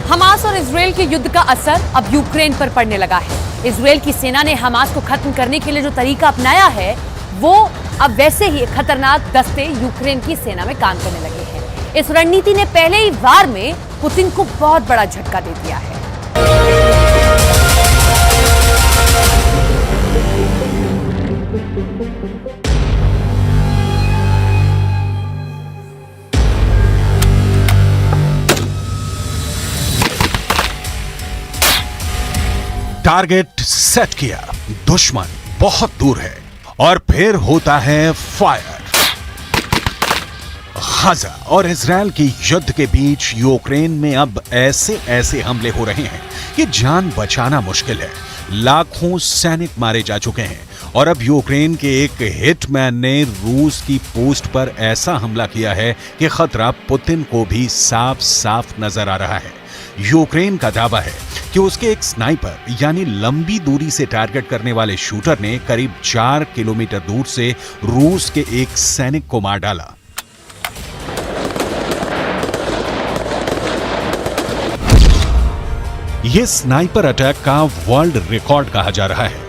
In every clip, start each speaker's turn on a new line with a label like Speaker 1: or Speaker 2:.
Speaker 1: Hamas और Israel के युद्ध का असर अब यूक्रेन पर पड़ने लगा है। इजरायल की सेना ने हमास को खत्म करने के लिए जो तरीका अपनाया है वो अब वैसे ही खतरनाक दस्ते यूक्रेन की सेना में काम करने लगे हैं। इस रणनीति ने पहले ही वार में पुतिन को बहुत बड़ा झटका दे दिया है।
Speaker 2: टारगेट सेट किया, दुश्मन बहुत दूर है और फिर होता है फायर। गाजा और इजरायल के युद्ध के बीच यूक्रेन में अब ऐसे हमले हो रहे हैं कि जान बचाना मुश्किल है। लाखों सैनिक मारे जा चुके हैं और अब यूक्रेन के एक हिटमैन ने रूस की पोस्ट पर ऐसा हमला किया है कि खतरा पुतिन को भी साफ साफ नजर आ रहा है। यूक्रेन का दावा है कि उसके एक स्नाइपर यानी लंबी दूरी से टारगेट करने वाले शूटर ने करीब 4 किलोमीटर दूर से रूस के एक सैनिक को मार डाला। यह स्नाइपर अटैक का वर्ल्ड रिकॉर्ड कहा जा रहा है।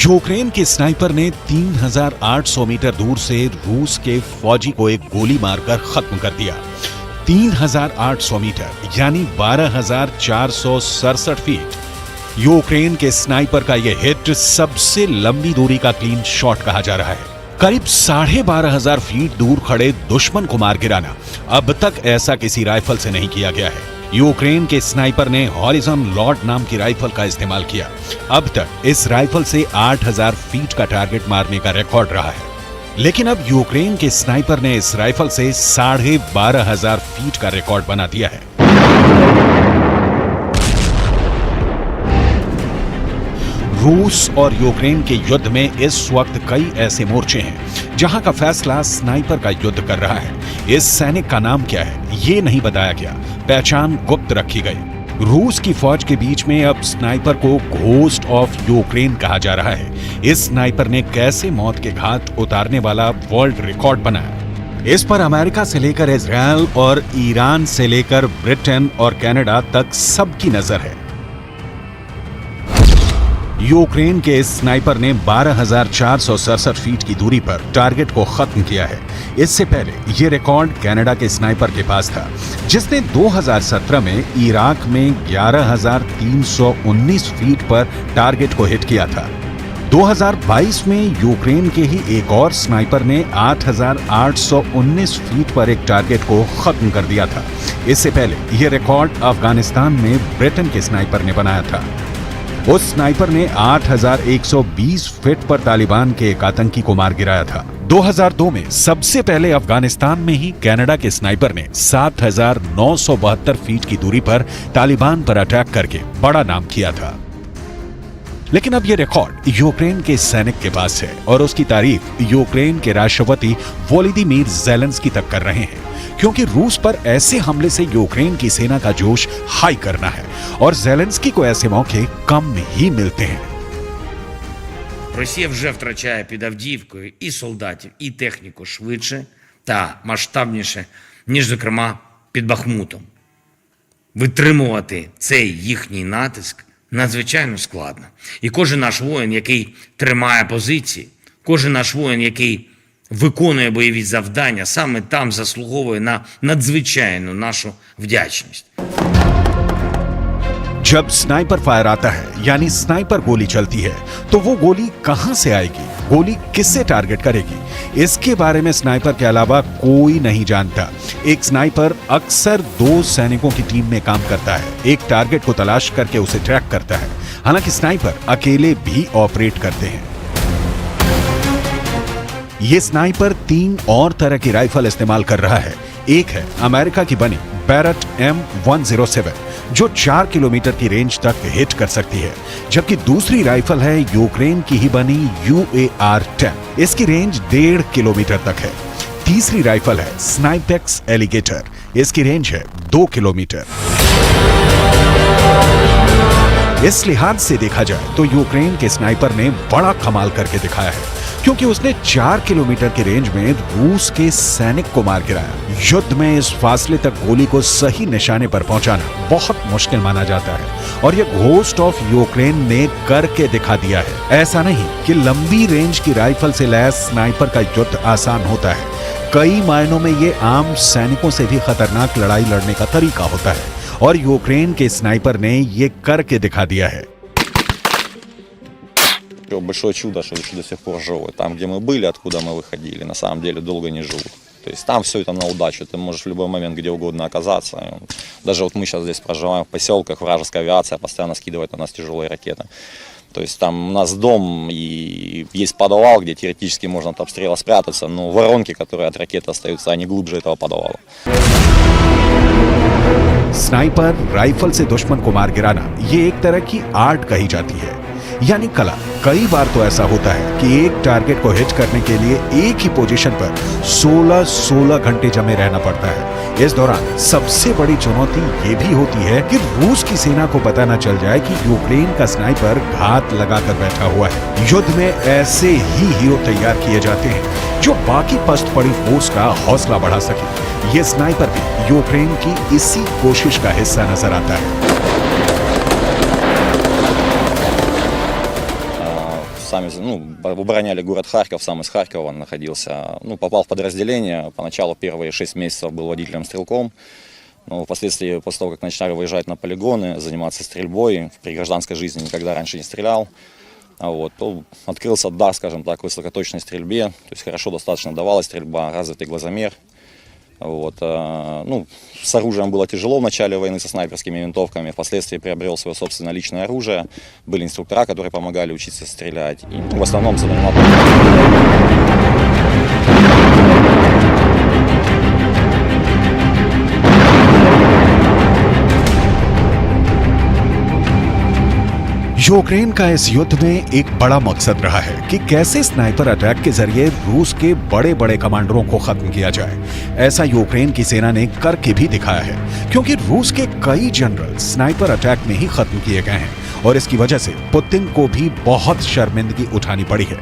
Speaker 2: यूक्रेन के स्नाइपर ने 3800 मीटर दूर से रूस के फौजी को एक गोली मारकर खत्म कर दिया। 3800 मीटर यानी 12,467 फीट। यूक्रेन के स्नाइपर का यह हिट सबसे लंबी दूरी का क्लीन शॉट कहा जा रहा है। करीब 12,500 फीट दूर खड़े दुश्मन को मार गिराना अब तक ऐसा किसी राइफल से नहीं किया गया है। यूक्रेन के स्नाइपर ने हॉरिजन लॉर्ड नाम की राइफल का इस्तेमाल किया। अब तक इस राइफल से 8,000 फीट का टारगेट मारने का रिकॉर्ड रहा है, लेकिन अब यूक्रेन के स्नाइपर ने इस राइफल से 12,500 फीट का रिकॉर्ड बना दिया है। रूस और यूक्रेन के युद्ध में इस वक्त कई ऐसे मोर्चे हैं जहां का फैसला स्नाइपर का युद्ध कर रहा है। इस सैनिक का नाम क्या है ये नहीं बताया गया, पहचान गुप्त रखी गई। रूस की फौज के बीच में अब स्नाइपर को घोस्ट ऑफ यूक्रेन कहा जा रहा है। इस स्नाइपर ने कैसे मौत के घाट उतारने वाला वर्ल्ड रिकॉर्ड बनाया, इस पर अमेरिका से लेकर इजरायल और ईरान से लेकर ब्रिटेन और कनाडा तक सबकी नजर है। यूक्रेन के इस स्नाइपर ने 12,467 फीट की दूरी पर टारगेट को खत्म किया है। इससे पहले यह रिकॉर्ड कनाडा के स्नाइपर के पास था, जिसने 2017 में इराक में 11,319 फीट पर टारगेट को हिट किया था। 2022 में यूक्रेन के ही एक और स्नाइपर ने 8,819 फीट पर एक टारगेट को खत्म कर दिया था। इससे पहले यह रिकॉर्ड अफगानिस्तान में ब्रिटेन के स्नाइपर ने बनाया था। उस स्नाइपर ने 8,120 फीट पर तालिबान के एक आतंकी को मार गिराया था। 2002 में सबसे पहले अफगानिस्तान में ही कनाडा के स्नाइपर ने 7,972 फीट की दूरी पर तालिबान पर अटैक करके बड़ा नाम किया था। लेकिन अब यह रिकॉर्ड यूक्रेन के सैनिक के पास है और उसकी तारीफ यूक्रेन के राष्ट्रपति वोलोदिमीर ज़ेलेंस्की तक कर रहे हैं, क्योंकि रूस पर ऐसे हमले से यूक्रेन की सेना का जोश हाई करना है और ज़ेलेंस्की को ऐसे मौके कम ही मिलते हैं।
Speaker 3: Росія вже втрачає під Авдіївкою і солдатів, і техніку швидше та масштабніше, ніж, зокрема, під Бахмутом. Витримувати цей їхній натиск надзвичайно складно. І кожен наш воїн, який тримає позиції, кожен наш воїн, який виконує бойові завдання, саме там заслуговує на надзвичайну нашу вдячність.
Speaker 2: जब स्नाइपर फायर आता है यानी स्नाइपर गोली चलती है तो वो गोली कहां से आएगी, गोली किससे टारगेट करेगी, इसके बारे में स्नाइपर के अलावा कोई नहीं जानता। एक स्नाइपर अक्सर 2 सैनिकों की टीम में काम करता है, एक टारगेट को तलाश करके उसे ट्रैक करता है। हालांकि स्नाइपर अकेले भी ऑपरेट करते हैं। ये स्नाइपर 3 और तरह की राइफल इस्तेमाल कर रहा है। एक है अमेरिका की बनी बैरट M107 जो 4 किलोमीटर की रेंज तक हिट कर सकती है, जबकि दूसरी राइफल है यूक्रेन की ही बनी UAR-10। इसकी रेंज 1.5 किलोमीटर तक है। तीसरी राइफल है स्नाइपेक्स एलिगेटर, इसकी रेंज है 2 किलोमीटर। इस लिहाज से देखा जाए तो यूक्रेन के स्नाइपर ने बड़ा कमाल करके दिखाया है, क्योंकि उसने 4 किलोमीटर की रेंज में रूस के सैनिक को मार गिराया। युद्ध में इस फासले तक गोली को सही निशाने पर पहुंचाना बहुत मुश्किल माना जाता है और यह घोस्ट ऑफ यूक्रेन ने करके दिखा दिया है। ऐसा नहीं कि लंबी रेंज की राइफल से लैस स्नाइपर का युद्ध आसान होता है। कई मायनों में ये आम सैनिकों से भी खतरनाक लड़ाई लड़ने का तरीका होता है और यूक्रेन के स्नाइपर ने ये करके दिखा दिया है।
Speaker 4: Большое чудо, что еще до сих пор живы. Там, где мы были, откуда мы выходили, на самом деле долго не живут. То есть там все это на удачу. Ты можешь в любой момент где угодно оказаться. Даже вот мы сейчас здесь проживаем в поселках, вражеская авиация постоянно скидывает на нас тяжелые ракеты. То есть там у нас дом и есть подвал, где теоретически можно от обстрела спрятаться, но воронки, которые от ракеты остаются, они глубже этого подвала.
Speaker 2: स्नाइपर राइफल से दुश्मन को मार गिराना ये एक तरह की आर्ट कही जाती है, यानी कला। कई बार तो ऐसा होता है कि एक टारगेट को हिट करने के लिए एक ही पोजीशन पर 16 घंटे जमे रहना पड़ता है। इस दौरान सबसे बड़ी चुनौती ये भी होती है कि रूस की सेना को पता न चल जाए कि यूक्रेन का स्नाइपर घात लगाकर बैठा हुआ है। युद्ध में ऐसे ही हीरो तैयार किए जाते हैं जो बाकी पस्त पड़ी फोर्स का हौसला बढ़ा सके। ये स्नाइपर भी यूक्रेन की इसी कोशिश का हिस्सा नजर आता है।
Speaker 4: Сами, обороняли город Харьков, сам из Харькова находился, попал в подразделение. Поначалу первые 6 месяцев был водителем-стрелком, но впоследствии, после того, как начали выезжать на полигоны, заниматься стрельбой, при гражданской жизни никогда раньше не стрелял, то открылся дар, скажем так, в высокоточной стрельбе, то есть хорошо достаточно давалась стрельба, развитый глазомер. С оружием было тяжело в начале войны со снайперскими винтовками, впоследствии приобрел свое собственное личное оружие, были инструктора, которые помогали учиться стрелять, и в основном занимал.
Speaker 2: यूक्रेन का इस युद्ध में एक बड़ा मकसद रहा है कि कैसे स्नाइपर अटैक के जरिए रूस के बड़े बड़े कमांडरों को खत्म किया जाए। ऐसा यूक्रेन की सेना ने करके भी दिखाया है, क्योंकि रूस के कई जनरल स्नाइपर अटैक में ही खत्म किए गए हैं और इसकी वजह से पुतिन को भी बहुत शर्मिंदगी उठानी पड़ी है।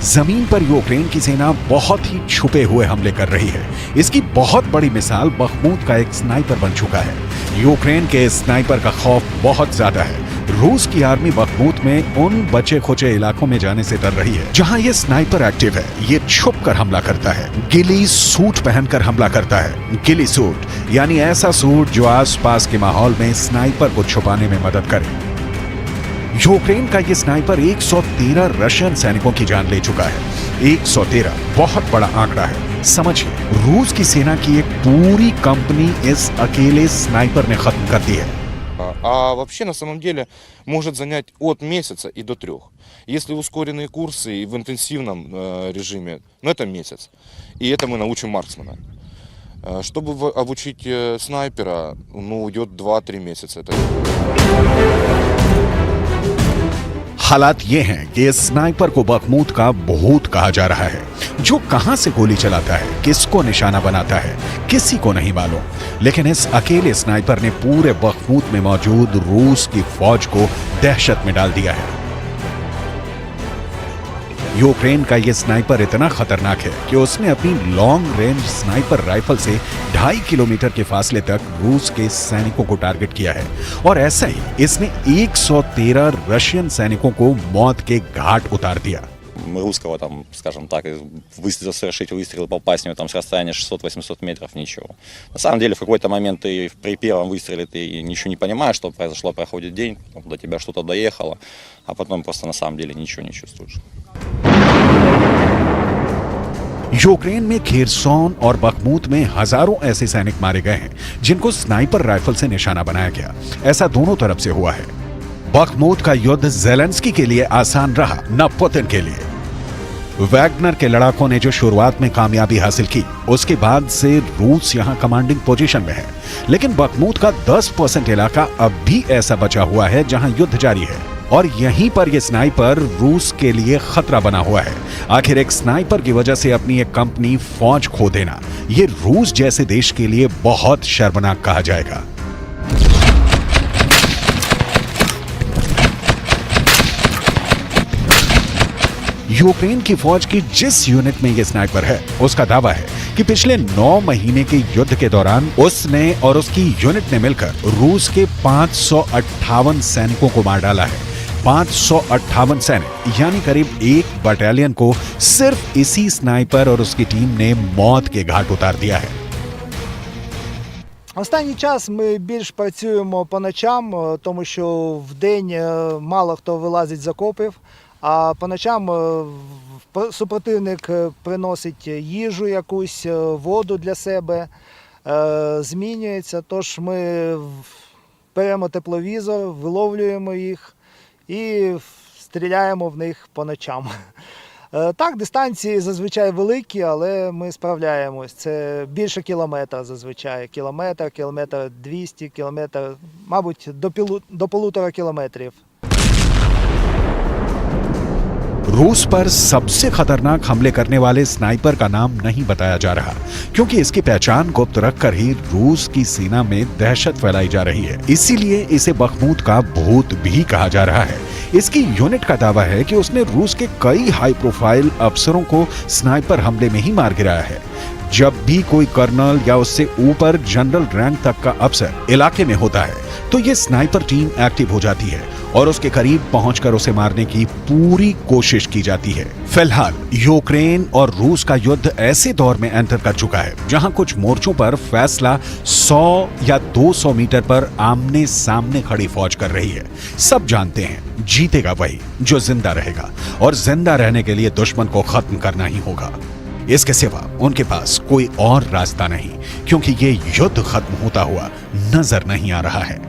Speaker 2: जमीन पर यूक्रेन की सेना बहुत ही छुपे हुए हमले कर रही है। इसकी बहुत बड़ी मिसाल बखमूत का एक स्नाइपर बन चुका है। यूक्रेन के स्नाइपर का खौफ बहुत ज्यादा है। रूस की आर्मी बखमूत में उन बचे खुचे इलाकों में जाने से डर रही है जहां ये स्नाइपर एक्टिव है। ये छुप कर हमला करता है, गिली सूट पहनकर हमला करता है। गिली सूट यानी ऐसा सूट जो आसपास के माहौल में स्नाइपर को छुपाने में मदद करे। यूक्रेन का ये स्नाइपर 113 रशियन सैनिकों की जान ले चुका है। 113 बहुत बड़ा आंकड़ा है। समझिए, रूस की सेना की एक पूरी कंपनी इस अकेले स्नाइपर ने खत्म कर दी है।
Speaker 5: А вообще на самом деле может занять от месяца и до 3. Если ускоренные курсы и в интенсивном режиме, это месяц. И это мы научим марксмена. Чтобы обучить снайпера, уйдет 2-3 месяца.
Speaker 2: हालात ये हैं कि इस स्नाइपर को बखमूत का भूत कहा जा रहा है, जो कहां से गोली चलाता है, किसको निशाना बनाता है, किसी को नहीं मालूम। लेकिन इस अकेले स्नाइपर ने पूरे बखमूत में मौजूद रूस की फौज को दहशत में डाल दिया है। यूक्रेन का यह स्नाइपर इतना खतरनाक है कि उसने अपनी लॉन्ग रेंज स्नाइपर राइफल से 2.5 किलोमीटर के फासले तक रूस के सैनिकों को टारगेट किया है और ऐसा ही इसने 113 रशियन सैनिकों को मौत के घाट उतार दिया।
Speaker 4: Русского скажем так, совершить выстрел, попасть в него с расстояния 600-800 метров, ничего. На самом деле, в какой-то момент ты при первом выстреле ты ничего не понимаешь, что произошло, проходит день, до тебя что-то доехало, а потом просто на самом деле ничего не чувствуешь.
Speaker 2: यूक्रेन में खेरसोन और बखमूत में हजारों ऐसे सैनिक मारे गए हैं जिनको स्नाइपर राइफल से निशाना बनाया गया। ऐसा दोनों तरफ से हुआ है। बखमूत का युद्ध ज़ेलेंस्की के लिए आसान रहा, न पुतिन के लिए। वैगनर के लड़ाकों ने जो शुरुआत में कामयाबी हासिल की, उसके बाद से रूस यहां कमांडिंग पोजीशन में है। लेकिन बखमूत का 10% इलाका अब भी ऐसा बचा हुआ है जहां युद्ध जारी है और यहीं पर यह स्नाइपर रूस के लिए खतरा बना हुआ है। आखिर एक स्नाइपर की वजह से अपनी एक कंपनी फौज खो देना, यह रूस जैसे देश के लिए बहुत शर्मनाक कहा जाएगा। यूक्रेन की फौज की जिस यूनिट में ये स्नाइपर है, उसका दावा है कि पिछले 9 महीने के युद्ध के दौरान उसने और उसकी यूनिट ने मिलकर रूस के 558 सैनिकों को मार डाला है। 558 सैनिक, यानी करीब 1 बटालियन को सिर्फ इसी स्नाइपर और उसकी टीम ने मौत के घाट उतार दिया है।
Speaker 6: Останній час ми більш працюємо по ночам, тому що вдень мало хто вилазить з окопів, а по ночам супротивник приносить їжу якусь, воду для себе, змінюється. Тож ми беремо тепловізор, виловлюємо їх і стріляємо в них по ночам. Так, дистанції зазвичай великі, але ми справляємось. Це більше кілометра зазвичай. Кілометр 200, кілометр, мабуть, до 1,5 кілометрів.
Speaker 2: रूस पर सबसे खतरनाक हमले करने वाले स्नाइपर का नाम नहीं बताया जा रहा, क्योंकि इसकी पहचान गुप्त रखकर ही रूस की सेना में दहशत फैलाई जा रही है। इसीलिए इसे बखमूत का भूत भी कहा जा रहा है। इसकी यूनिट का दावा है कि उसने रूस के कई हाई प्रोफाइल अफसरों को स्नाइपर हमले में ही मार गिराया है। जब भी कोई कर्नल या उससे ऊपर जनरल रैंक तक का अफसर इलाके में होता है, तो ये स्नाइपर टीम एक्टिव हो जाती है और उसके करीब पहुंचकर उसे मारने की पूरी कोशिश की जाती है। फिलहाल यूक्रेन और रूस का युद्ध ऐसे दौर में एंटर कर चुका है जहां कुछ मोर्चों पर फैसला 100 या 200 मीटर पर आमने सामने खड़ी फौज कर रही है। सब जानते हैं जीतेगा वही जो जिंदा रहेगा, और जिंदा रहने के लिए दुश्मन को खत्म करना ही होगा। इसके सिवा उनके पास कोई और रास्ता नहीं, क्योंकि ये युद्ध खत्म होता हुआ नजर नहीं आ रहा है।